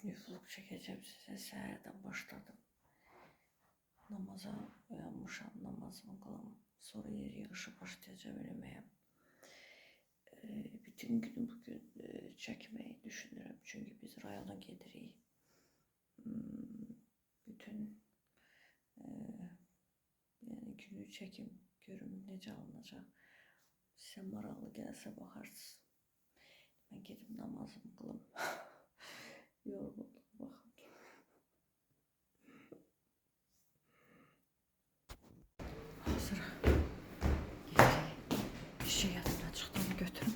günlük vlog çekeceğim size. Səhərdən başladım. Namaza uyanmışam, namazımı qılım. Sonra yer yığışı başlayacağım eləməyə. Bütün günü bugün çəkməyi düşünürüm. Çünkü biz rayona gedirik. Bütün yani günü çekim, görüm necə alınacaq. Sizə maraqlı gəlsə baxarsınız. Ben gedib namazımı qılım. Yorğundum baxın. Hazır. Bir şey yadımdan çıxdı, onu götürüm.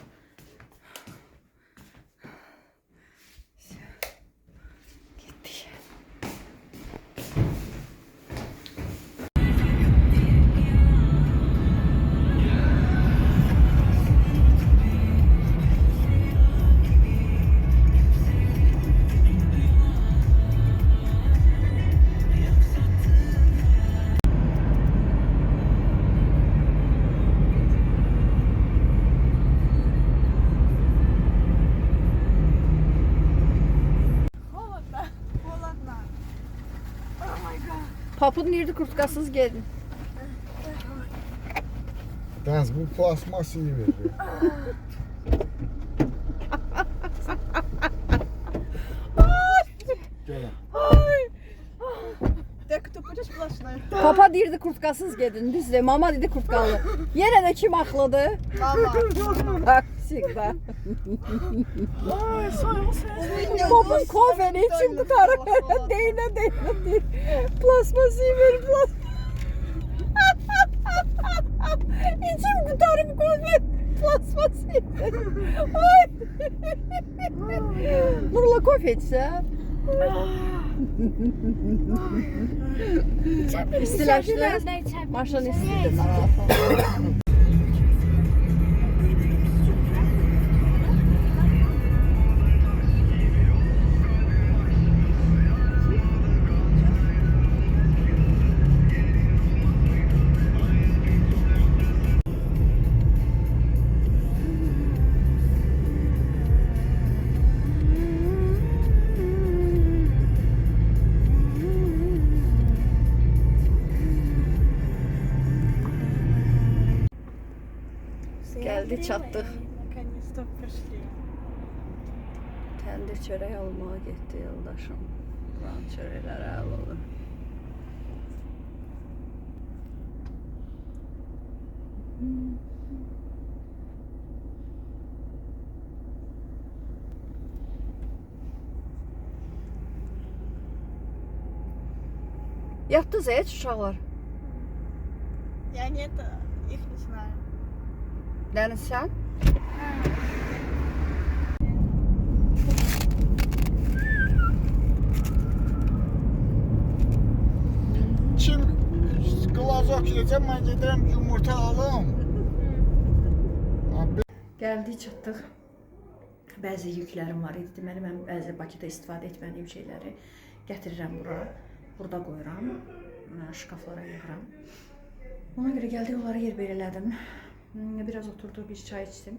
Getdik. Papud nerede kurtkasız geldin? Dens bu plasmas iyi verdi. Gel. Так, кто будешь сплошной? Papa deyirdi kurtkasız gedin, düzdür. Mama dedi kurtkalı. Yenə də kim haqlıdır? Мама. Bak, sigda. Ой, сойлы. Babam kofeni için tutarım. Deyinə deyinə. Plasması ver, İçim tutarım kofe. Plasması ver. Ay. Nurla kofe içsə. İstilaşlı. Maşın istidir. Geldi çattık. Наконец-то пришли. Təndir çörək almağa getdi yoldaşım. Buranın çörəkləri əlalı. Yatdınız heç uşaqlar? Я нет, их не знаю. Dəniz sən? Kim glazok yiyəcəm, mən gedirəm yumurta alım. Gəldik, çatdıq. Bəzi yüklərim var idi. Deməli, mən bəzi Bakıda istifadə etmədiyim şeyləri gətirirəm bura. Burada qoyuram. Şkaflara yığıram. Ona görə gəldik, onları yer belirlədim. Biraz oturduq, bir çay içdim.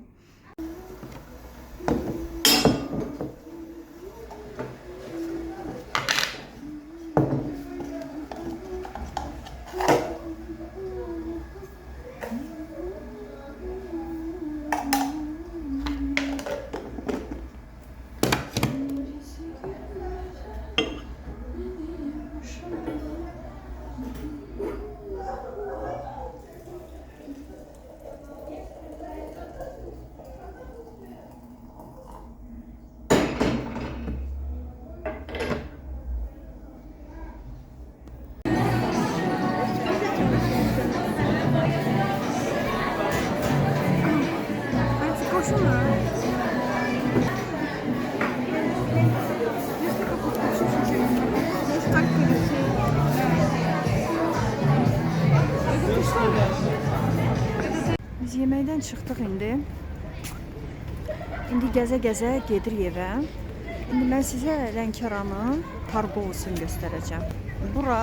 Biz yeməkdən çıxdıq indi. İndi gəzə-gəzə gedir evə. İndi mən sizə Lənkəranın Targovusunu göstərəcəm. Bura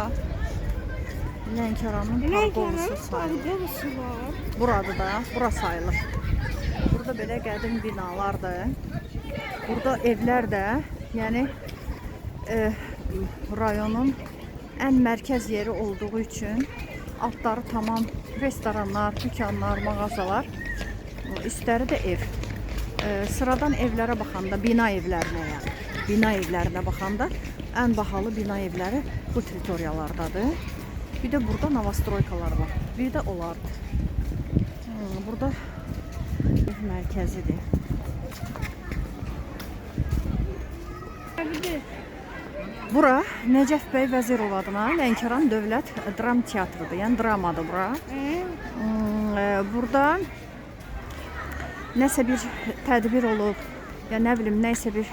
Lənkəranın Targovusu sayılır. Burada da, bura sayılır. Burada belə qədim binalardır. Burada evlər də, yəni rayonun ən mərkəz yeri olduğu üçün altları tamam restoranlar, dükanlar, mağazalar, üstləri də ev. Sıradan evlərə baxanda, bina evlərinə yəni, bina evlərinə baxanda ən bahalı bina evləri bu teritoriyalardadır. Bir də burada novostroykalar var. Bir də olardı. Burada ev mərkəzidir. Bura Nəcəf bəy Vəzirov adına Lənkəran Dövlət Dram Teatrıdır. Yəni dramadır bura. Burada nəsə bir tədbir olub, ya nə bilim, nəsə bir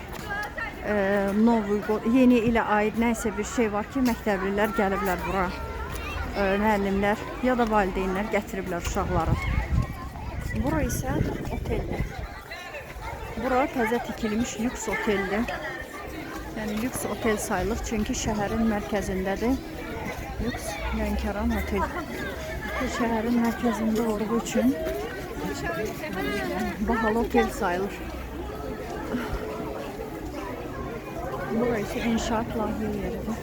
yeni ilə aid nəsə bir şey var ki, məktəblilər gəliblər bura. Müəllimlər ya da valideynlər gətiriblər uşaqları. Bura isə oteldir. Bura təzə tikilmiş lüks oteldir. Yəni lüks otel sayılır, çünki şəhərin mərkəzindədir. Lüks Lənkəran otel. Şəhərin mərkəzində olduğu üçün bahalı otel sayılır. Bura isə inşaat layihə yeridir.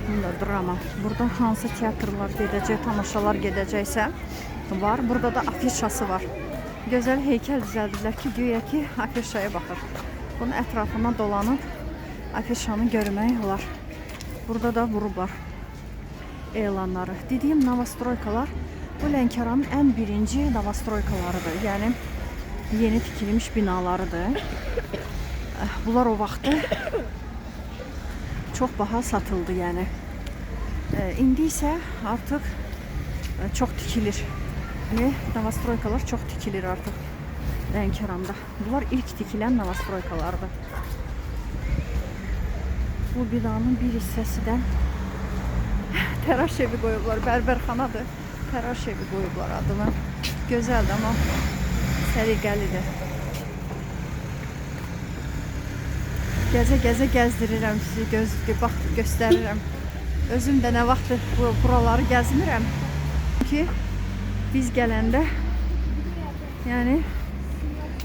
Bunda drama. Burada hansı teatrlar gedəcək, tamaşalar gedəcəksə var. Burada da afişası var. Gözəl heykəl düzəldilər ki, güya ki afişaya baxır. Bunun ətrafına dolanıb afişanı görmək olar. Burada da vurublar elanları. Dediyim novostroykalar bu Lənkəranın ən birinci novostroykalarıdır. Yəni yeni tikilmiş binalarıdır. Bunlar o vaxtı çox baha satıldı yəni. İndi isə artıq çox tikilir. Novostroykalar çox tikilir artıq Lənkəranda. Bunlar ilk tikilən novostroykalardır. Bu binanın bir hissəsidən təraş evi qoyublar. Bərbərxanadır. Təraş evi qoyublar adını. Gözəldir, amma səliqəlidir. Gəzə-gəzə gəzdirirəm sizi, göstərirəm. Özüm də nə vaxtdır buraları gəzmirəm. Çünki biz gələndə yəni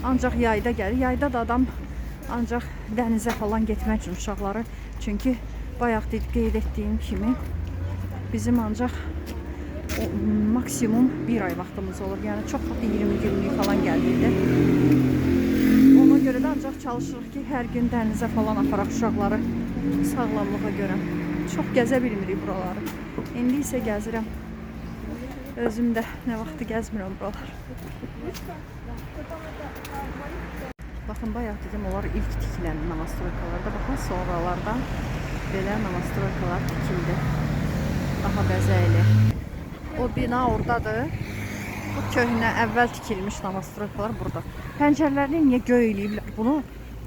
ancaq yayda gəlir. Yayda da adam ancaq dənizə falan getmək üçün uşaqları. Çünki bayaq qeyd etdiyim kimi bizim ancaq maksimum bir ay vaxtımız olur. Yəni çox vaxt 20 günlük falan gəlirdi. Ona görə də ancaq çalışırıq ki, hər gün dənizə falan aparaq uşaqları sağlamlığa görə. Çox gəzə bilmirik buraları. İndi isə gəzirəm. Özüm də nə vaxtı gəzmirəm buralar. Baxın, bayaq dedim, onlar ilk tikilən novostroykalarda. Baxın, sonralardan belə novostroykalar tikildi. Daha bəzəkli. O bina oradadır. Bu köhnə, əvvəl tikilmiş novostroykalar burada. Pəncərələrini niyə göy eləyiblər bunu?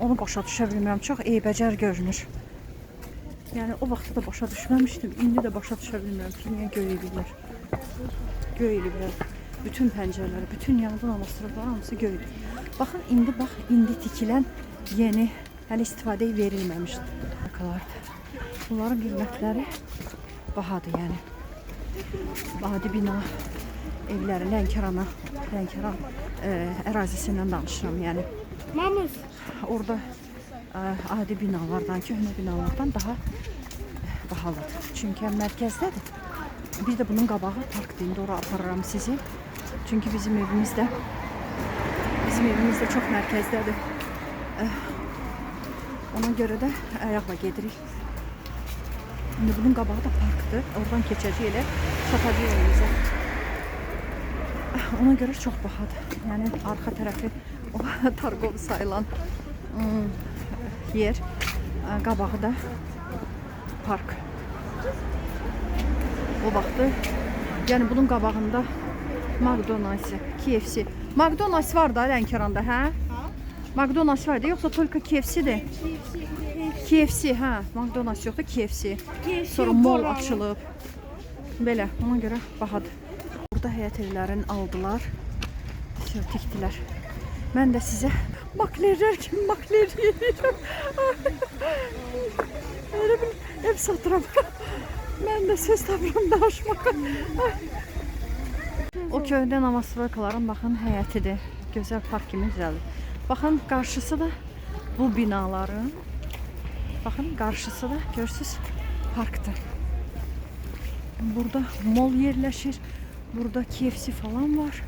Onu başa düşə bilmirəm. Çox eybəcər görünür. Yəni o vaxtda da başa düşməmişdim. İndi də başa düşə bilmirəm ki, niyə göy eləyiblər. Göy eləyiblər. Bütün pəncərələri, bütün yanıqlı novostroykalar hamısı göydür. Baxın, indi tikilən yeni, hələ istifadəyə verilməmiş novostroykalardır. Bunların qiymətləri bahadır, yəni. Adi bina evləri Lənkəran ərazisindən danışıram, yəni. Orada adi binalardan, köhnə binalardan daha bahalıdır. Çünki mərkəzdədir. Bir də bunun qabağı parkdır. İndi ora aparıram sizi. Çünki bizim evimiz də çox mərkəzdədir. Ona görə də ayaqla gedirik. İndi bunun qabağı da parkdır. Oradan keçəcək elə çatacaq evimizə. Ona görə çox bahadır. Yəni arxa tərəfi o Targov sayılan yer, qabağı da park. O vaxtı, yəni bunun qabağında McDonald's, KFC. McDonald's var da Lənkəranda, hə? McDonald's var da, yoxsa только KFC-dir? KFC, hə. McDonald's yoxdur, KFC. Sonra mall açılıb. Belə, ona görə bahadır. Burada həyət evlərini aldılar. Tikdilər. Mən də sizə maklerlər kimi makler yedirəm. Elə bir ev satıram. Mən də söz tapıram danışmağa. O köhnə novostroykaların baxın həyətidir. Gözəl park kimi düzəldir. Baxın, qarşısı da bu binaların Baxın, qarşısı da görürsüz parkdır. Burada mol yerləşir. Burada KFC falan var.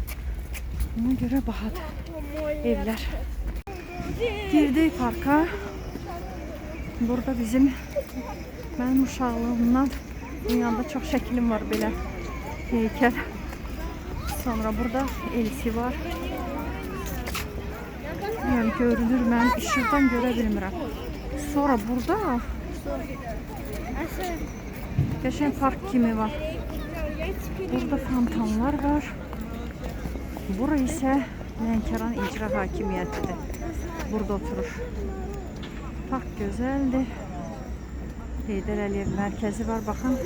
Ona göre bahadır evlər. Girdik parka. Burada bizim benim uşaqlığımdan dünyada çok şəklim var belə heykel. Sonra burada elsi var. Yani görünür, mən işıqdan görə bilmirəm. Sonra burada qəşəng park kimi var. Burada fontanlar var. Bura ise Lənkəran İcra Hakimiyyətidir. Burada oturur. Park gözəldir. Heydər Əliyev mərkəzi var, baxın.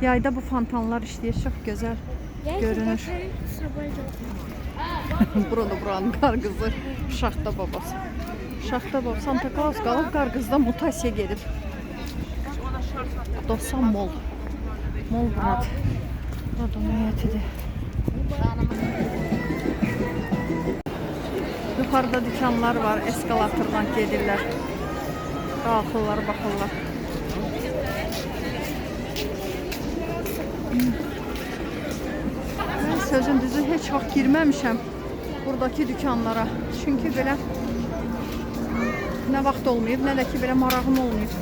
Yayda bu fontanlar işləyir, çox gözəl görünür. Burada buranın qarqızı Şaxta babası. Şaxta babası Santa Claus qalıb, qarqızda mutasiya gedib. Dosan mol. Mol buradır. Burada niyyətidir. Yuxarıda dükanlar var, eskalatordan gedirlər. Qalxırlar, baxırlar. Mən sözün düzü heç vaxt girməmişəm buradakı dükanlara. Çünki belə nə vaxt olmayıb, nə də ki belə marağım olmayıb.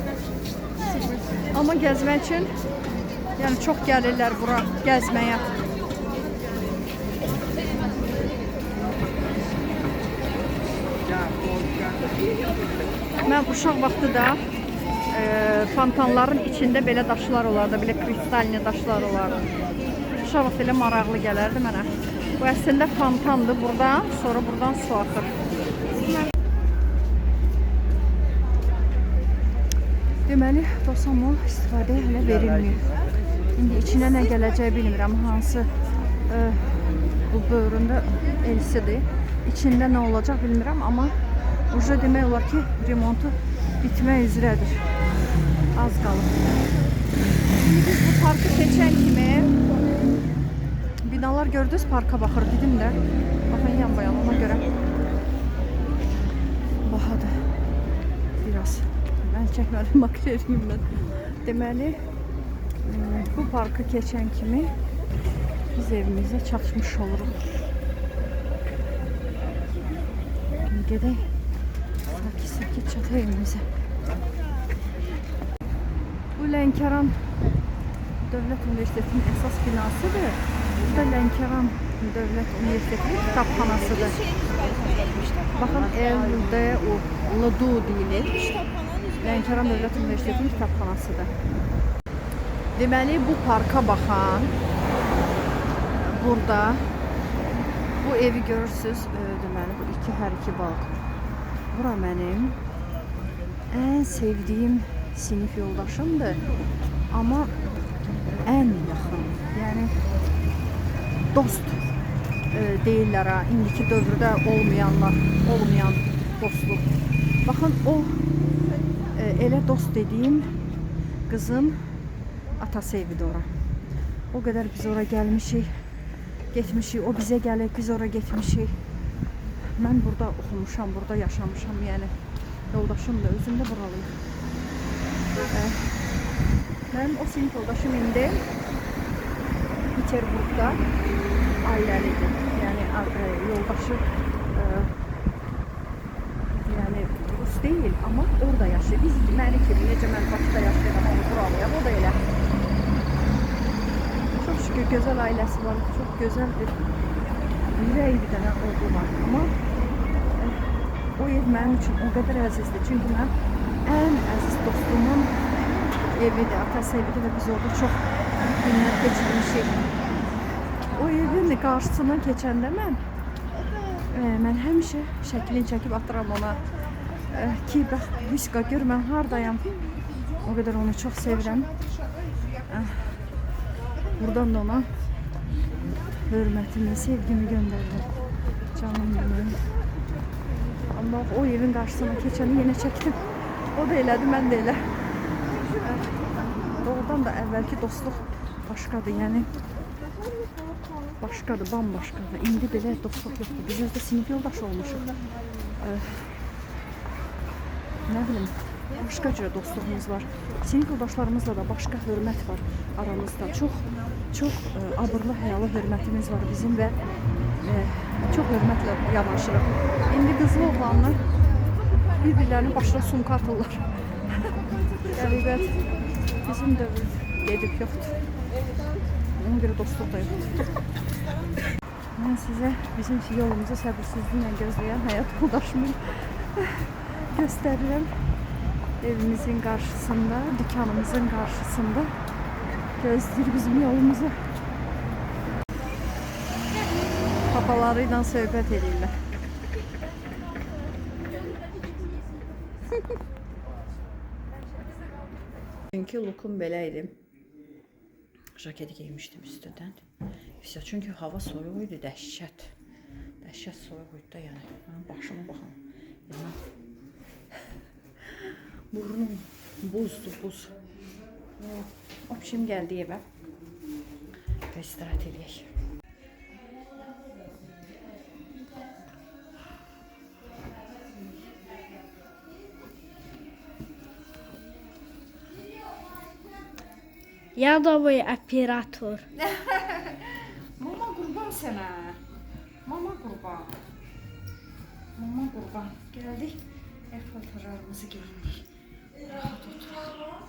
Ama gəzmək üçün yəni çox gəlirlər bura gəzməyə. Mən uşaq vaxtı da fontanların içində belə daşlar olardı, belə kristalini daşlar olardı. Uşaq vaxtı elə maraqlı gələrdi mənə. Bu əslində fontandır buradan, sonra buradan su axır. Deməli, Dosan Mall istifadə hələ verilmir. İndi içinə nə gələcəyi bilmirəm, hansı bu böğründə elsidir. İçində nə olacaq bilmirəm, amma uca demək olar ki, remontu bitmək üzrədir. Az qalıb. Şimdi biz bu parkı keçən kimi binalar gördünüz, parka baxır dedim də. Baxın yan bayan, ona görə bahadır biraz. Mən çəkmədim, makreliyim mən. Deməli, bu parkı keçən kimi biz evimizə çatmış oluruq. Gedək, sakit çataq evimizə. Bu Lənkəran Dövlət Universitetinin əsas binasıdır. Bu da Lənkəran Dövlət Universitetinin kitabxanasıdır. Baxın, LDU deyilir. Lənkəran Dövlət Universitetinin kitabxanasıdır. Deməli, bu parka baxan burada bu evi görürsüz. Deməli, bu hər iki balkon. Bura mənim ən sevdiyim sinif yoldaşımdır. Amma ən yaxın, yəni dost deyirlər ha, indiki dövrdə olmayan dostluq. Baxın, o elə dost dediyim qızım atası evidir ora. O qədər biz ora gəlmişik, getmişik, o bizə gəlib, biz ora getmişik. Mən burada oxumuşam, burada yaşamışam, yəni yoldaşım da, özüm də buralıyım. Mənim o sinif yoldaşım indi Peterburqda ailəlidir. Yəni yoldaşı yəni Rus deyil, amma orada yaşayır. Biz məni kimi, necə mən Bakıda yaşayıram, onu buralıyam, o da elə. Çox şükür gözəl ailəsi var, çox gözəl bir ürək bir dənə oğlu var. Amma o ev mənim üçün o qədər əzizdir. Çünki mən ən əziz dostumun evidir, atası evidir və biz orada çox günlər keçirmişik. O evin qarşısından keçəndə mən həmişə şəklini çəkib atıram ona ki, bax, Hüska, gör mən hardayam. O qədər onu çox sevirəm. Buradan da ona hörmətimi, sevgimi göndərirəm. Canım benim. Amma o evin qarşısına keçəni yenə çəkdim. O da elədi, mən də elə. Doğrudan da əvvəlki dostluq başqadır, yəni. başqadır, bambaşqadır. İndi belə dostluq yoxdur. Biz özdə sinif yoldaş olmuşuq. Nə bilim, başqa cür dostluğumuz var. Sinif yoldaşlarımızla da başqa hörmət var aramızda. Çox abırlı, həyalı hörmətimiz var bizim və çox hörmətlə yanaşırıq. İndi qızlı oğlanlar bir-birlərinin başına sumka atırlar. Qəribət. Bizim də gedib yoxdur. Ona görə dostluq da yoxdur. Mən sizə bizim yolumuzu səbirsizliklə gözləyən həyat yoldaşımı göstərirəm. Evimizin qarşısında, dükkanımızın qarşısında gözləyir bizim yolumuzu. Papaları ilə söhbət edirlər. Çünki lookum belə idi. Jaketi giymişdim üstündən. Çünki hava soyuq idi, dəhşət. Dəhşət soyuq idi də yəni. Başıma baxın. Yəni, burnum buzdur, buz. Общем, gəldi evə. Və istirahət edək. Ядовый оператор. Mama qurban sənə. Mama qurban. Mama qurban. Gəldik. Paltarlarımızı geyindik. Rahat oturaq.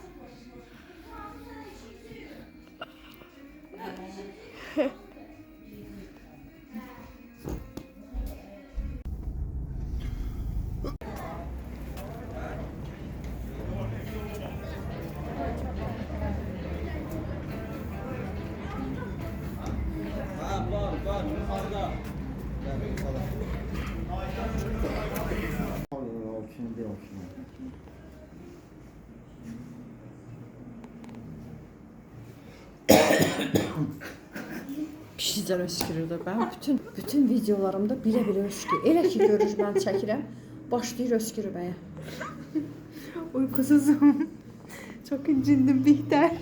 Pişicən öskürürdü. Ben bütün videolarımda bilə-bilə öskürür. Elə ki görür mən çəkirəm, başlayır öskürməyə. Uykusuzum. Çok incindim Bihter.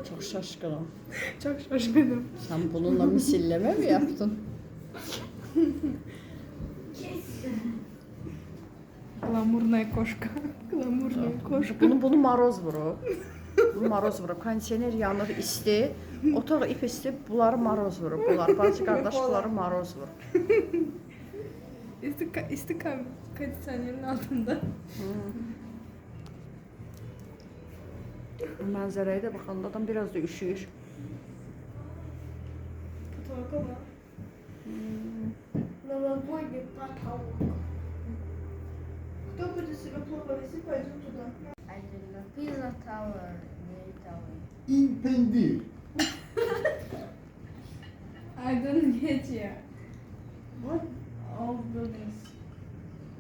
Çok şaşkınım. Çok şaşkınım. Sen bununla misilleme mi yaptın? Гламурная кошка. Гламурная кошка. Bunu maroz vurur. Bu maroz vurur. Kondisioner yanır, isti. Otaq ip isti, bunları maroz vurur. Bunlar bacı qardaş bunları maroz vurur. İsti kondisyonerin altında. Mənzərəyə də baxanda adam biraz da üşüyür. Потолка var. Новогодний потолок. Кто будет себя плохо вести, пойдет туда. Pizza Tower. Tower. Entendi. I don't get you. What? All buildings.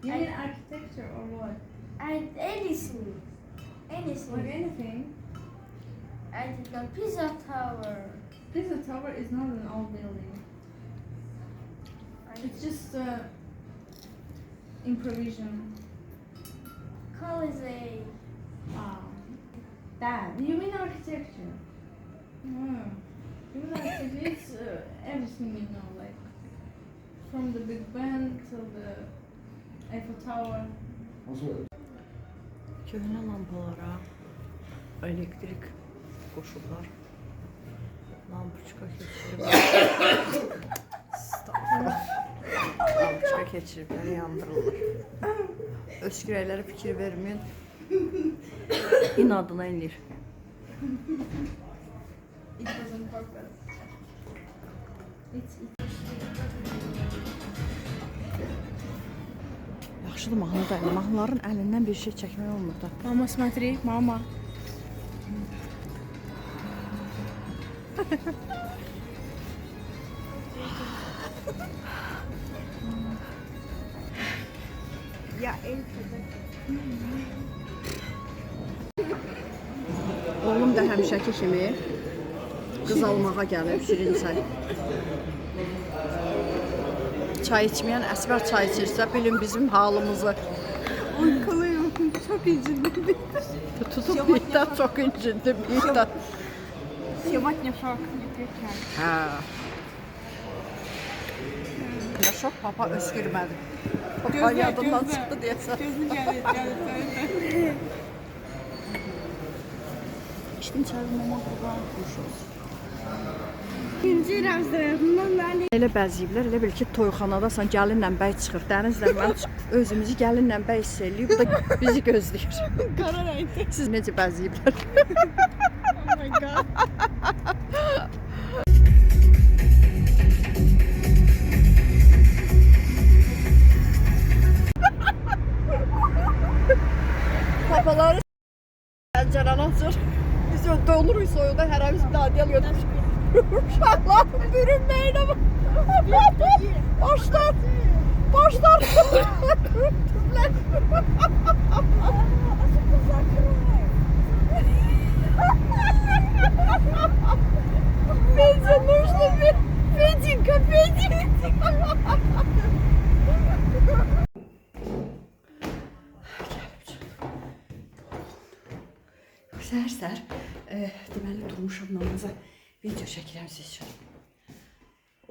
You mean architecture or what? And anything. Anything. Like anything. I did the Pizza Tower. Pizza Tower is not an old building. It's just improvisation. Colisee. That. You mean architecture? No. You mean architecture? It's everything you know, like from the Big Ben till the Eiffel Tower. Köhnə lampalara elektrik qoşublar. Lampoçka keçirib. Lampoçka keçiriblər, yandırılır. Öskürəklərə fikir verməyin. İnadına inir. It was on purpose. It's Yaxşıdır mahnı da. Mahnıların əlindən bir şey çəkmək olmur da. Mama, смотри, mama. Ya el Oğlum da həmişəki kimi qız almağa gəlib şirin çay. Çay içməyən Əsbər çay içirsə bilin bizim halımızı. Uykuluyum. Çok incindim. Tutup Bihter çok incindim Bihter. Сегодня шок, не кричай. Hə. Ya şok papa öskürmədi. Papa yadından çıxdı deyəsən. Gözün gəlir, gəlir. İçdin çayı mama qurban qurşuz. İkinci rəmzlərdən məni. Elə bəziyiblər, elə bil ki, toyxanadasan, gəlinlə bəy çıxır. Dənizlə mən özümüzü gəlinlə bəy hiss eləyib, bu da bizi gözləyir. Qara rəngli. Siz necə bəziyiblər? Oh my god. Papaları pəncərəni açır. Biz donuruq soyuqda, hərəmiz bir adiyal götürür. Uşaqların bürünməyinə bak. Başlar. Başlar. Fedya, нужно Феденька, Феденька. Səhər-səhər deməli durmuşam namaza, video çəkirəm siz üçün.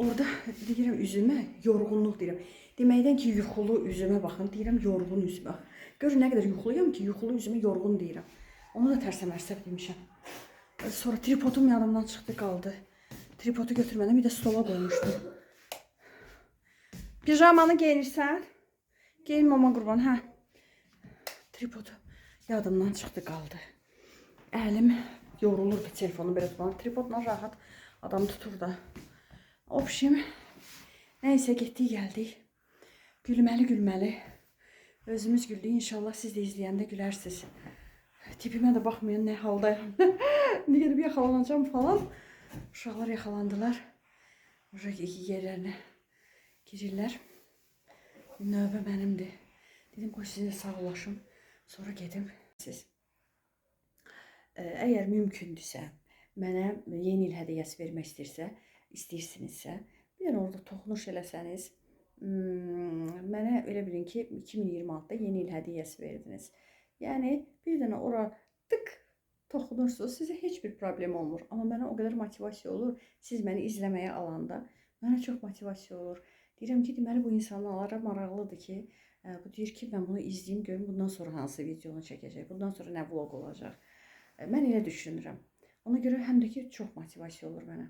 Orada deyirəm üzümə yorğunluq deyirəm. Deməkdən ki, yuxulu üzümə baxın, deyirəm yorğun üzümə. Görün nə qədər yuxuluyam ki, yuxulu üzümə yorğun deyirəm. Onu da tərsəm-ərsəb demişəm. Sonra tripodum yanımdan çıxdı, qaldı. Tripodu götürmədən bir də stola qoymuşdum. Pijamanı geyinirsən? Geyin mama qurban, hə. Tripodu yadımdan çıxdı, qaldı. Əlim yorulur ki, telefonu belə tutmalı. Tripodla rahat adam tutur da. Obşim, nəysə getdik, gəldik. Gülməli. Özümüz güldük. İnşallah siz də izləyəndə gülərsiniz. Tipimə də baxmayın, nə haldayım. Ne gedib yaxalanacağım falan. Uşaqlar yaxalandılar. Uşaq iki yerlərinə girirlər. Növbə mənimdir. Dedim, qoy sizinlə sağlaşım. Sonra gedim. Siz. Əgər mümkündürsə, mənə yeni il hədiyyəsi vermək istəyirsinizsə, bir dənə orada toxunuş eləsəniz, mənə elə bilin ki, 2026-da yeni il hədiyyəsi verdiniz. Yəni, bir dənə ora tık toxunursunuz, sizə heç bir problem olmur. Amma mənə o qədər motivasiya olur, siz məni izləməyə alanda, mənə çox motivasiya olur. Deyirəm ki, deməli bu insanlara maraqlıdır ki, bu deyir ki, mən bunu izləyim, görüm bundan sonra hansı videonu çəkəcək, bundan sonra nə vlog olacaq. Mən elə düşünürəm. Ona görə həm də ki, çox motivasiya olur mənə.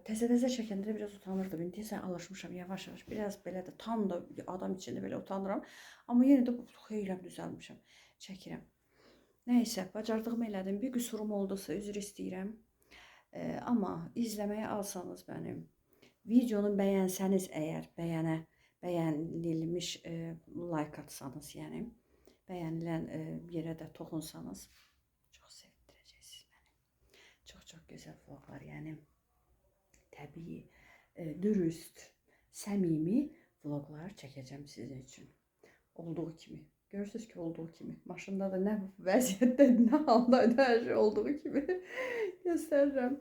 Təzə-təzə çəkəndə də biraz utanırdım. İndi sən alışmışam yavaş-yavaş. Biraz belə də tam da adam içində belə utanıram. Amma yenə də xeyləm düzəlmişəm. Çəkirəm. Nəysə, bacardığımı elədim. Bir qüsurum oldusa üzr istəyirəm. Amma izləməyə alsanız mənim, videonu bəyənsəniz əgər, bəyənilmiş like atsanız, yəni, bəyənilən yerə də toxunsanız, çox sevindirəcəksiniz məni. Çox gözəl vloglar, yəni təbii, dürüst, səmimi vloglar çəkəcəm sizin üçün. Olduğu kimi. Görürsünüz ki, olduğu kimi. Maşında da nə vəziyyətdə, nə halda, hər şey olduğu kimi göstərirəm.